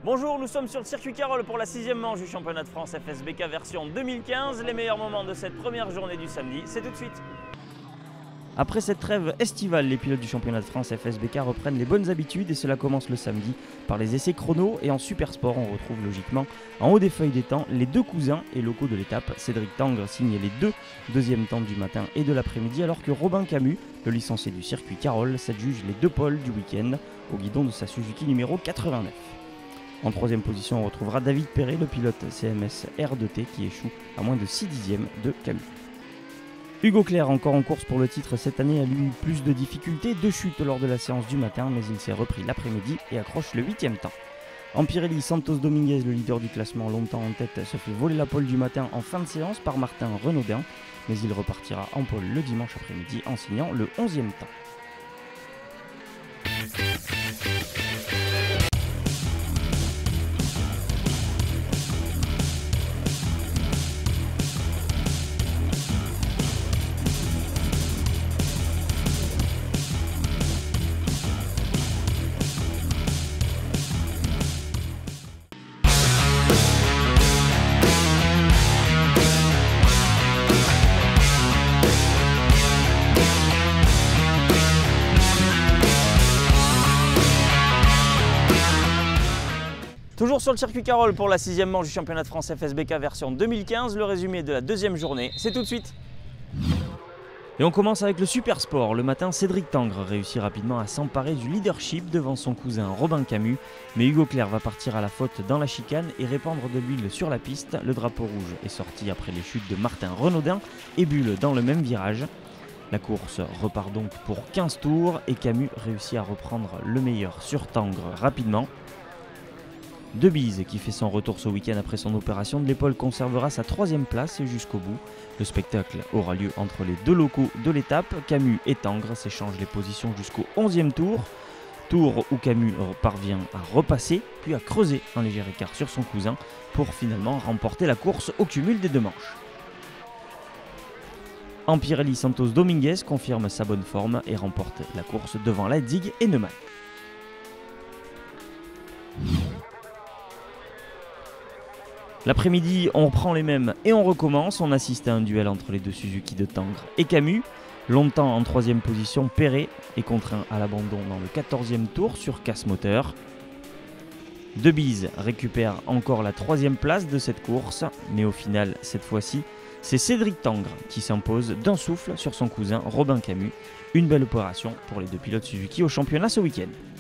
Bonjour, nous sommes sur le circuit Carole pour la 6e manche du championnat de France FSBK version 2015. Les meilleurs moments de cette première journée du samedi, c'est tout de suite. Après cette trêve estivale, les pilotes du championnat de France FSBK reprennent les bonnes habitudes et cela commence le samedi par les essais chrono. Et en super sport, on retrouve logiquement en haut des feuilles des temps les deux cousins et locaux de l'étape. Cédric Tangre signe les deux deuxièmes temps du matin et de l'après-midi, alors que Robin Camus, le licencié du circuit Carole, s'adjuge les deux pôles du week-end au guidon de sa Suzuki numéro 89. En troisième position, on retrouvera David Perret, le pilote CMS R2T qui échoue à moins de 6 dixièmes de Camus. Hugo Clerc, encore en course pour le titre cette année, a eu plus de difficultés, deux chutes lors de la séance du matin, mais il s'est repris l'après-midi et accroche le 8e temps. En Pirelli, Santos Dominguez, le leader du classement longtemps en tête, se fait voler la pole du matin en fin de séance par Martin Renaudin, mais il repartira en pole le dimanche après-midi en signant le 11e temps. Toujours sur le circuit Carole pour la 6e manche du championnat de France FSBK version 2015, le résumé de la deuxième journée, c'est tout de suite. Et on commence avec le super sport. Le matin, Cédric Tangre réussit rapidement à s'emparer du leadership devant son cousin Robin Camus, mais Hugo Clerc va partir à la faute dans la chicane et répandre de l'huile sur la piste. Le drapeau rouge est sorti après les chutes de Martin Renaudin et Bulle dans le même virage. La course repart donc pour 15 tours et Camus réussit à reprendre le meilleur sur Tangre rapidement. De Bise, qui fait son retour ce week-end après son opération de l'épaule, conservera sa 3e place jusqu'au bout. Le spectacle aura lieu entre les deux locaux de l'étape. Camus et Tangre s'échangent les positions jusqu'au 11e tour. Tour où Camus parvient à repasser, puis à creuser un léger écart sur son cousin pour finalement remporter la course au cumul des deux manches. En Pirelli, Santos Dominguez confirme sa bonne forme et remporte la course devant Leitzig et Neumann. L'après-midi, on reprend les mêmes et on recommence. On assiste à un duel entre les deux Suzuki de Tangre et Camus. Longtemps en 3e position, Perret est contraint à l'abandon dans le 14e tour sur casse moteur. De Bise récupère encore la 3e place de cette course, mais au final, cette fois-ci, c'est Cédric Tangre qui s'impose d'un souffle sur son cousin Robin Camus. Une belle opération pour les deux pilotes Suzuki au championnat ce week-end.